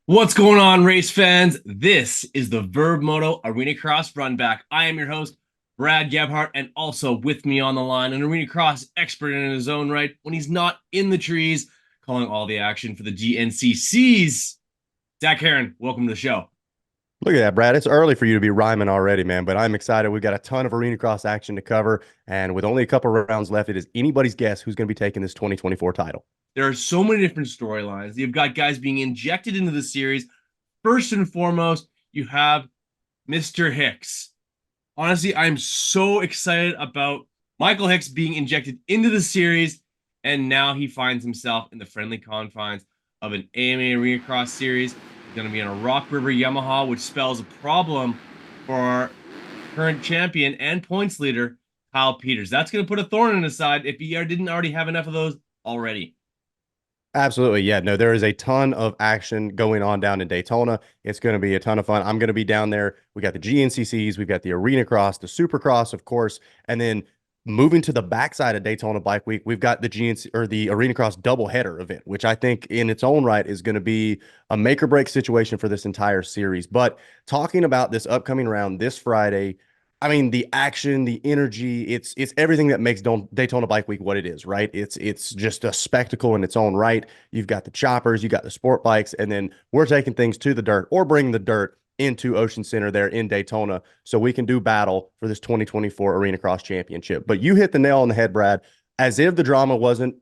What's going on, race fans? This is the Vurbmoto Arenacross Run Back. I am your host, Brad Gebhart, and also with me on the line, an Arenacross expert in his own right when he's not in the trees, calling all the action for the GNCCs. Zach Heron, welcome to the show. Look at that, Brad. It's early for you to be rhyming already, man, but I'm excited. We've got a ton of arena cross action to cover. And with only a couple of rounds left, it is anybody's guess who's going to be taking this 2024 title. There are so many different storylines. You've got guys being injected into the series. First and foremost, you have Mr. Hicks. Honestly, I'm so excited about Michael Hicks being injected into the series, and now he finds himself in the friendly confines of an AMA Arena Cross series. He's going to be in a Rock River Yamaha, which spells a problem for our current champion and points leader, Kyle Peters. That's going to put a thorn in his side if he didn't already have enough of those already. Absolutely. Yeah. No, there is a ton of action going on down in Daytona. It's going to be a ton of fun. I'm going to be down there. We got the GNCCs, we've got the Arena Cross, the Supercross, of course, and then moving to the backside of Daytona Bike Week, we've got the GNC or the Arena Cross doubleheader event, which I think in its own right is going to be a make or break situation for this entire series. But talking about this upcoming round this Friday, I mean, the action, the energy, it's everything that makes Daytona Bike Week what it is, right? It's just a spectacle in its own right. You've got the choppers, you got the sport bikes, and then we're taking things to the dirt or bringing the dirt into Ocean Center there in Daytona so we can do battle for this 2024 Arena Cross Championship. But you hit the nail on the head, Brad, as if the drama wasn't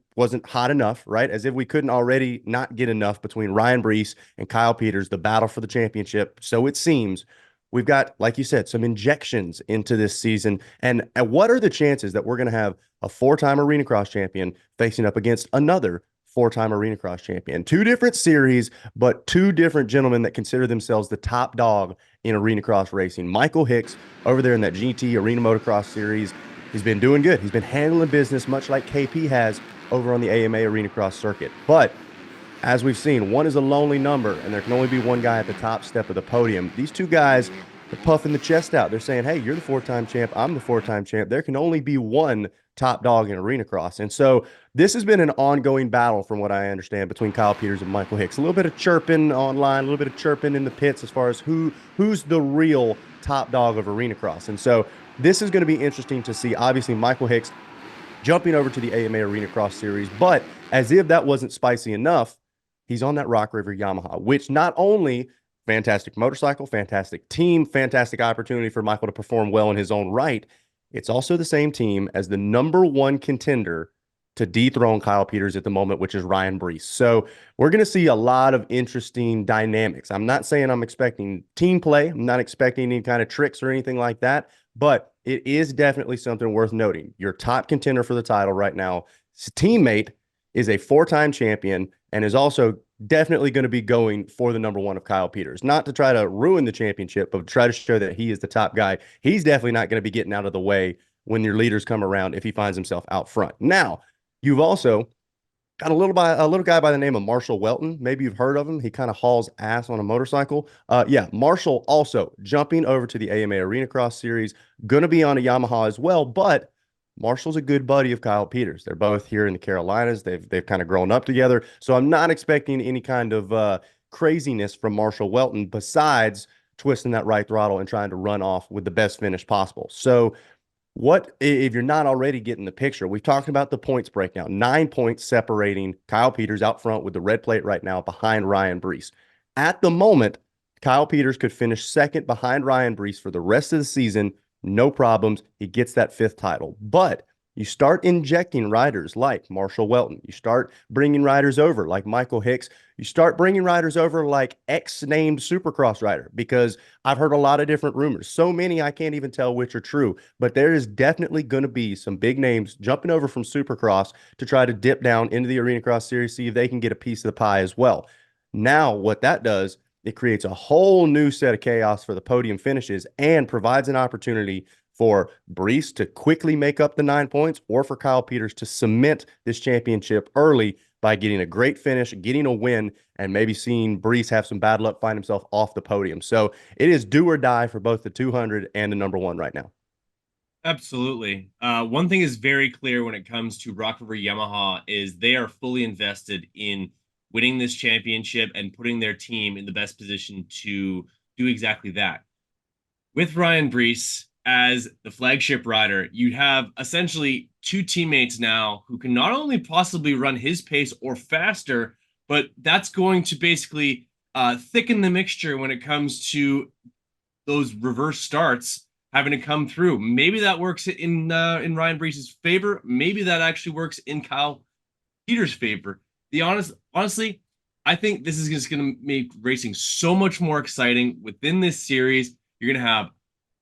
hot enough, right? As if we couldn't already not get enough between Ryan Brees and Kyle Peters, the battle for the championship. So it seems we've got, like you said, some injections into this season. And what are the chances that we're going to have a four-time Arena Cross champion facing up against another four-time Arena Cross champion? Two different series, but two different gentlemen that consider themselves the top dog in Arena Cross racing. Michael Hicks over there in that GT Arena Motocross series, he's been doing good. He's been handling business much like KP has over on the AMA Arena Cross circuit. But as we've seen, one is a lonely number, and there can only be one guy at the top step of the podium. These two guys are puffing the chest out. They're saying, hey, you're the four-time champ. I'm the four-time champ. There can only be one top dog in Arena Cross. And so this has been an ongoing battle, from what I understand, between Kyle Peters and Michael Hicks. A little bit of chirping online, a little bit of chirping in the pits as far as who's the real top dog of Arena Cross. And so this is going to be interesting to see. Obviously, Michael Hicks jumping over to the AMA Arena Cross series, but as if that wasn't spicy enough, he's on that Rock River Yamaha, which not only fantastic motorcycle, fantastic team, fantastic opportunity for Michael to perform well in his own right. It's also the same team as the number one contender to dethrone Kyle Peters at the moment, which is Ryan Brees. So we're going to see a lot of interesting dynamics. I'm not saying I'm expecting team play. I'm not expecting any kind of tricks or anything like that, but it is definitely something worth noting. Your top contender for the title right now, his teammate, is a four-time champion and is also definitely going to be going for the number one of Kyle Peters. Not to try to ruin the championship, but to try to show that he is the top guy. He's definitely not going to be getting out of the way when your leaders come around if he finds himself out front. Now, you've also got a little guy by the name of Marshall Welton. Maybe you've heard of him. He kind of hauls ass on a motorcycle. Yeah, Marshall also jumping over to the AMA Arena Cross Series, going to be on a Yamaha as well, but Marshall's a good buddy of Kyle Peters. They're both here in the Carolinas. They've kind of grown up together. So I'm not expecting any kind of craziness from Marshall Welton besides twisting that right throttle and trying to run off with the best finish possible. So what if you're not already getting the picture? We've talked about the points breakdown. 9 points separating Kyle Peters out front with the red plate right now behind Ryan Brees. At the moment, Kyle Peters could finish second behind Ryan Brees for the rest of the season. No problems. He gets that fifth title. But you start injecting riders like Marshall Welton. You start bringing riders over like Michael Hicks. You start bringing riders over like X named Supercross rider, because I've heard a lot of different rumors. So many I can't even tell which are true. But there is definitely going to be some big names jumping over from Supercross to try to dip down into the Arena Cross Series, see if they can get a piece of the pie as well. Now, what that does, it creates a whole new set of chaos for the podium finishes and provides an opportunity for Brees to quickly make up the 9 points, or for Kyle Peters to cement this championship early by getting a great finish, getting a win, and maybe seeing Brees have some bad luck, find himself off the podium. So it is do or die for both the 200 and the number one right now. Absolutely. One thing is very clear when it comes to Rock River Yamaha is they are fully invested in winning this championship and putting their team in the best position to do exactly that. With Ryan Brees as the flagship rider, you have essentially two teammates now who can not only possibly run his pace or faster, but that's going to basically thicken the mixture when it comes to those reverse starts having to come through. Maybe that works in Ryan Brees' favor. Maybe that actually works in Kyle Peters' favor. Honestly, I think this is just going to make racing so much more exciting within this series. You're going to have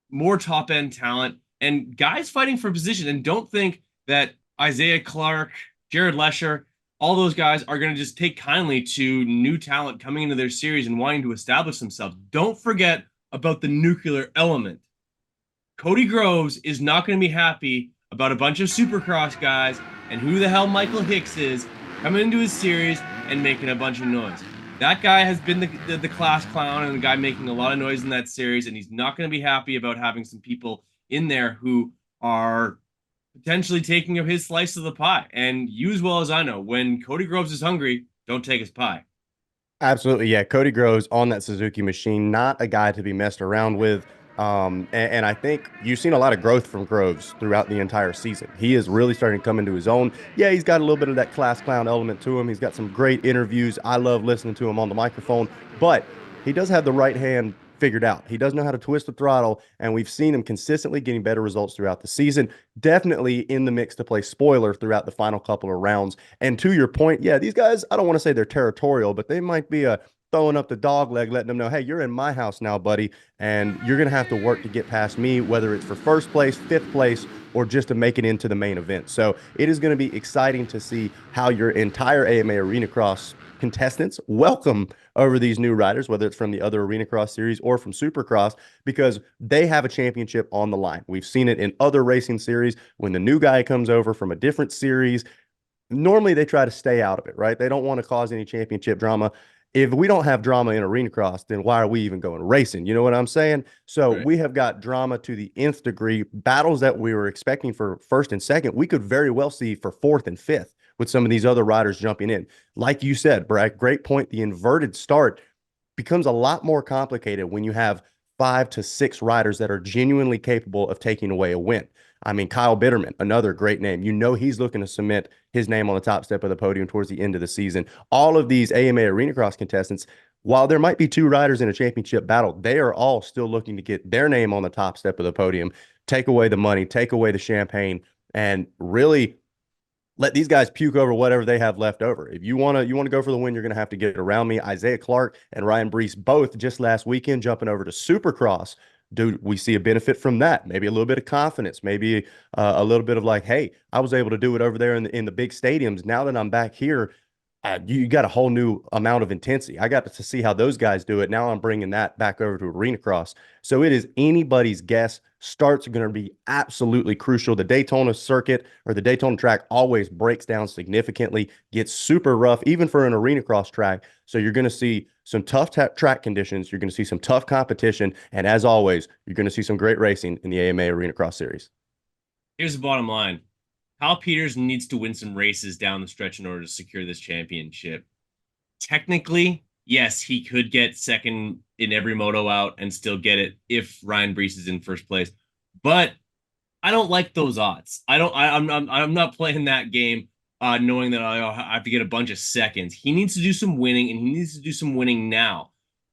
more top end talent and guys fighting for position. And don't think that Isaiah Clark, Jared Lesher, all those guys are going to just take kindly to new talent coming into their series and wanting to establish themselves. Don't forget about the nuclear element. Cody Groves is not going to be happy about a bunch of Supercross guys and who the hell Michael Hicks is coming into his series and making a bunch of noise. That guy has been the class clown and the guy making a lot of noise in that series, and he's not going to be happy about having some people in there who are potentially taking of his slice of the pie. And you as well as I know, when Cody Groves is hungry, don't take his pie. Absolutely, yeah. Cody Groves on that Suzuki machine, not a guy to be messed around with. And I think you've seen a lot of growth from Groves throughout the entire season. He is really starting to come into his own. Yeah, he's got a little bit of that class clown element to him. He's got some great interviews. I love listening to him on the microphone, but he does have the right hand figured out. He does know how to twist the throttle, and we've seen him consistently getting better results throughout the season. Definitely in the mix to play spoiler throughout the final couple of rounds. And to your point, yeah, these guys, I don't want to say they're territorial, but they might be throwing up the dog leg, letting them know, hey, you're in my house now, buddy, and you're going to have to work to get past me, whether it's for first place, fifth place, or just to make it into the main event. So it is going to be exciting to see how your entire AMA Arenacross contestants welcome over these new riders, whether it's from the other Arenacross series or from Supercross, because they have a championship on the line. We've seen it in other racing series when the new guy comes over from a different series. Normally they try to stay out of it, right? They don't want to cause any championship drama. If we don't have drama in Arenacross, then why are we even going racing? You know what I'm saying? So Right. we have got drama to the nth degree. Battles that we were expecting for first and second, we could very well see for fourth and fifth with some of these other riders jumping in. Like you said, Brad, great point. The inverted start becomes a lot more complicated when you have 5 to 6 riders that are genuinely capable of taking away a win. I mean, Kyle Bitterman, another great name. You know he's looking to cement his name on the top step of the podium towards the end of the season. All of these AMA Arenacross contestants, while there might be 2 riders in a championship battle, they are all still looking to get their name on the top step of the podium, take away the money, take away the champagne, and really let these guys puke over whatever they have left over. If you want to go for the win, you're going to have to get around me. Isaiah Clark and Ryan Brees both just last weekend jumping over to Supercross. Do we see a benefit from that? Maybe a little bit of confidence, maybe a little bit of like, hey, I was able to do it over there in the big stadiums. Now that I'm back here, you got a whole new amount of intensity. I got to see how those guys do it. Now I'm bringing that back over to Arenacross. So it is anybody's guess. Starts are going to be absolutely crucial. The Daytona circuit or the Daytona track always breaks down significantly, gets super rough, even for an Arenacross track. So you're going to see some tough track conditions. You're going to see some tough competition. And as always, you're going to see some great racing in the AMA Arenacross series. Here's the bottom line. Kyle Peters needs to win some races down the stretch in order to secure this championship. Technically, yes, he could get second in every moto out and still get it if Ryan Brees is in first place. But I don't like those odds. I'm not playing that game knowing that I have to get a bunch of seconds. He needs to do some winning, and he needs to do some winning now.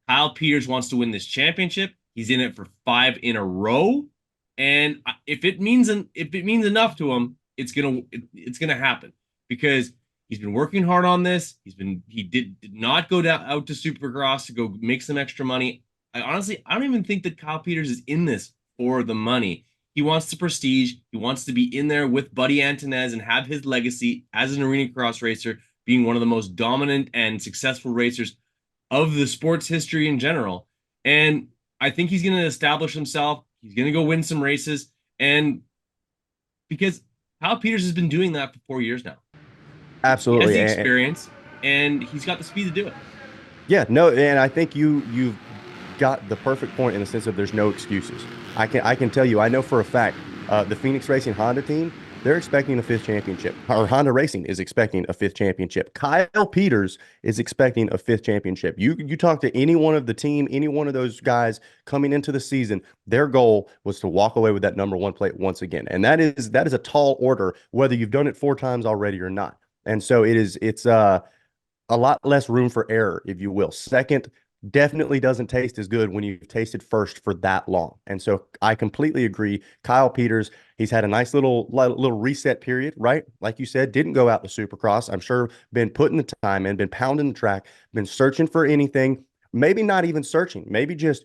Kyle Peters wants to win this championship. He's in it for 5 in a row, and if it means enough to him, it's gonna happen because he's been working hard on this. He did not go out to Supercross to go make some extra money. I don't even think that Kyle Peters is in this for the money. He wants the prestige. He wants to be in there with Buddy Antunez and have his legacy as an Arenacross racer, being one of the most dominant and successful racers of the sports history in general. And I think he's going to establish himself. He's going to go win some races. And because Kyle Peters has been doing that for 4 years now. He has Absolutely. the experience and he's got the speed to do it. Yeah, no, and I think you've got the perfect point in the sense of there's no excuses. I can tell you, I know for a fact, the Phoenix Racing Honda team, they're expecting a fifth championship. Or Honda Racing is expecting a fifth championship. Kyle Peters is expecting a fifth championship. You talk to any one of the team, any one of those guys coming into the season, their goal was to walk away with that number one plate once again. And that is a tall order, whether you've done it 4 times already or not. And so it's a lot less room for error, if you will. Second, definitely doesn't taste as good when you've tasted first for that long. And so I completely agree. Kyle Peters, he's had a nice little reset period, right? Like you said, didn't go out to Supercross. I'm sure been putting the time in, been pounding the track, been searching for anything, maybe not even searching, maybe just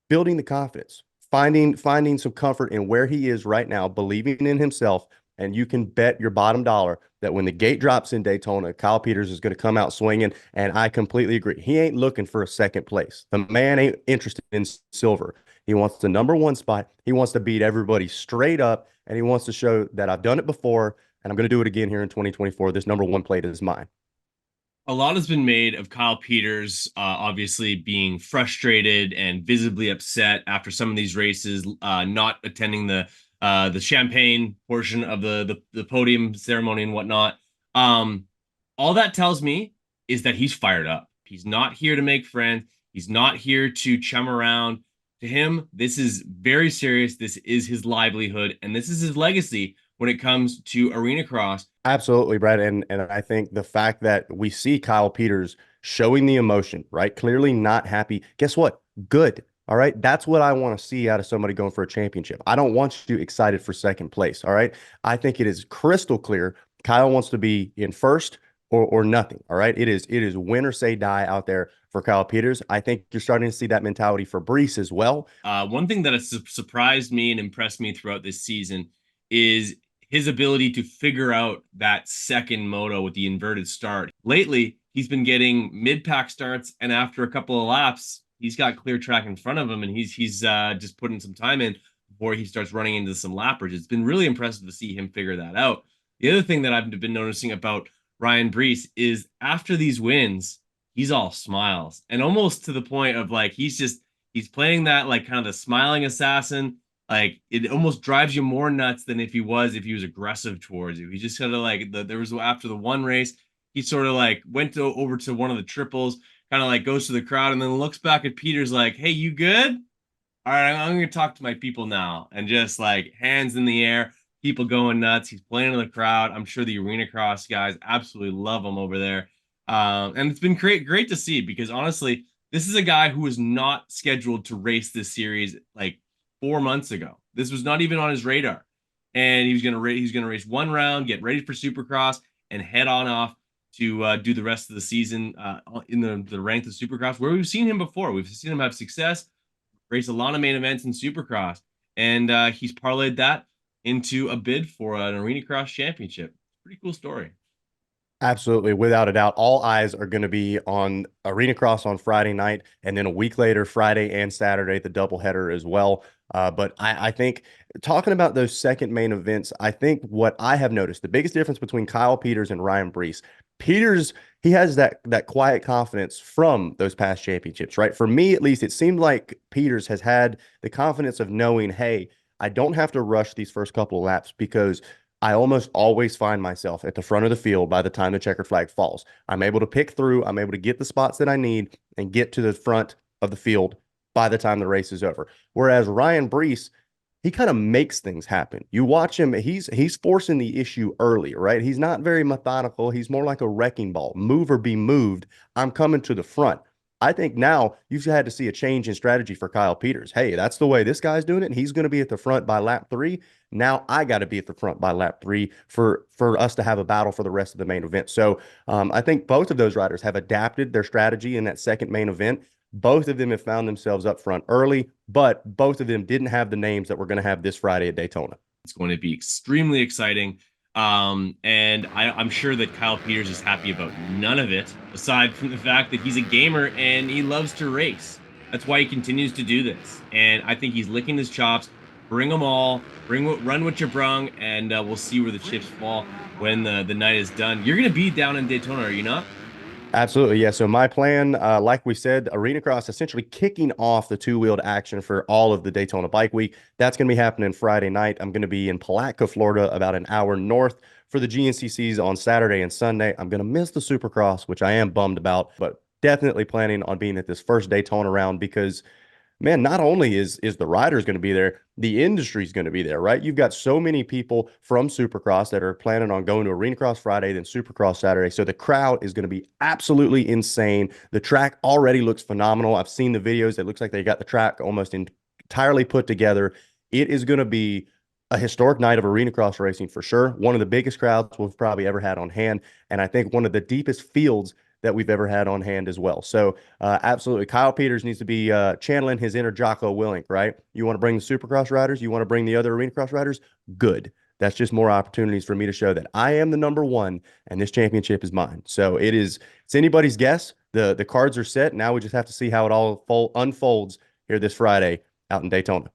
building the confidence, finding some comfort in where he is right now, believing in himself, and you can bet your bottom dollar that when the gate drops in Daytona, Kyle Peters is going to come out swinging. And I completely agree. He ain't looking for a second place. The man ain't interested in silver. He wants the number one spot. He wants to beat everybody straight up, and he wants to show that I've done it before, and I'm going to do it again here in 2024. This number one plate is mine. A lot has been made of Kyle Peters, obviously being frustrated and visibly upset after some of these races, not attending the champagne portion of the podium ceremony and whatnot. All that tells me is that he's fired up. He's not here to make friends. He's not here to chum around. To him, this is very serious. This is his livelihood, and this is his legacy when it comes to Arenacross. Absolutely, Brad. And I think the fact that we see Kyle Peters showing the emotion, right? Clearly not happy. Guess what? Good. All right. That's what I want to see out of somebody going for a championship. I don't want you excited for second place. All right. I think it is crystal clear. Kyle wants to be in first or nothing. All right. It is win or say die out there for Kyle Peters. I think you're starting to see that mentality for Brees as well. One thing that has surprised me and impressed me throughout this season is his ability to figure out that second moto with the inverted start. Lately, he's been getting mid-pack starts, and after a couple of laps, he's got clear track in front of him, and he's just putting some time in before he starts running into some lappers. It's been really impressive to see him figure that out. The other thing that I've been noticing about Ryan Brees is after these wins, he's all smiles, and almost to the point of like he's playing that like kind of the smiling assassin. Like it almost drives you more nuts than if he was aggressive towards you. He just kind of like there was after the one race, he sort of like went over to one of the triples, kind of like goes to the crowd and then looks back at Peters like, "Hey, you good? All right, I'm going to talk to my people now," and just like hands in the air, people going nuts. He's playing to the crowd. I'm sure the Arenacross guys absolutely love him over there, and it's been great to see because honestly, this is a guy who was not scheduled to race this series like 4 months ago. This was not even on his radar, and he's gonna race one round, get ready for Supercross, and head on off to do the rest of the season in the ranked of Supercross, where we've seen him before. We've seen him have success, race a lot of main events in Supercross, and he's parlayed that into a bid for an Arenacross championship. Pretty cool story. Absolutely, without a doubt. All eyes are going to be on Arenacross on Friday night, and then a week later, Friday and Saturday, the doubleheader as well. But I think talking about those second main events, I think what I have noticed, the biggest difference between Kyle Peters and Ryan Brees, Peters, he has that quiet confidence from those past championships, right? For me, at least, it seemed like Peters has had the confidence of knowing, hey, I don't have to rush these first couple of laps because I almost always find myself at the front of the field by the time the checkered flag falls. I'm able to pick through, I'm able to get the spots that I need and get to the front of the field by the time the race is over. Whereas Ryan Brees, he kind of makes things happen. You watch him, he's forcing the issue early, right? He's not very methodical. He's more like a wrecking ball. Move or be moved. I'm coming to the front. I think now you've had to see a change in strategy for Kyle Peters. Hey, that's the way this guy's doing it. And he's going to be at the front by lap 3. Now I got to be at the front by lap 3 for us to have a battle for the rest of the main event. So I think both of those riders have adapted their strategy in that second main event. Both of them have found themselves up front early, but both of them didn't have the names that we're going to have this Friday at Daytona. It's going to be extremely exciting. And I'm sure that Kyle Peters is happy about none of it, aside from the fact that he's a gamer and he loves to race. That's why he continues to do this. And I think he's licking his chops. Bring them all. Run what you brung, and we'll see where the chips fall when the night is done. You're going to be down in Daytona, are you not? Absolutely. Yeah. So my plan, like we said, Arenacross essentially kicking off the two-wheeled action for all of the Daytona Bike Week. That's going to be happening Friday night. I'm going to be in Palatka, Florida, about an hour north for the GNCCs on Saturday and Sunday. I'm going to miss the Supercross, which I am bummed about, but definitely planning on being at this first Daytona round because man, not only is the riders going to be there, the industry's going to be there, right? You've got so many people from Supercross that are planning on going to Arena Cross Friday, then Supercross Saturday. So the crowd is going to be absolutely insane. The track already looks phenomenal. I've seen the videos. It looks like they got the track almost entirely put together. It is going to be a historic night of arena cross racing for sure. One of the biggest crowds we've probably ever had on hand. And I think one of the deepest fields that we've ever had on hand as well. So absolutely, Kyle Peters needs to be channeling his inner Jocko Willink, right? You want to bring the Supercross riders, you want to bring the other arena cross riders, good. That's just more opportunities for me to show that I am the number one and this championship is mine. So it's anybody's guess. The cards are set. Now we just have to see how it all unfolds here this Friday out in Daytona.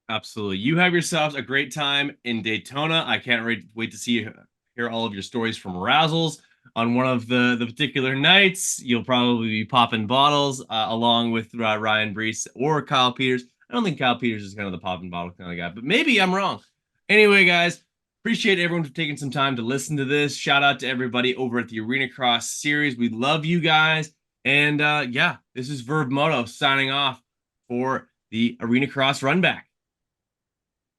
Absolutely. You have yourselves a great time in Daytona. I can't wait to hear all of your stories from Razzles on one of the particular nights. You'll probably be popping bottles along with Ryan Brees or Kyle Peters. I don't think Kyle Peters is kind of the popping bottle kind of guy, but maybe I'm wrong. Anyway, guys, appreciate everyone for taking some time to listen to this. Shout out to everybody over at the Arena Cross series. We love you guys. And yeah, this is Vurbmoto signing off for the Arena Cross Runback.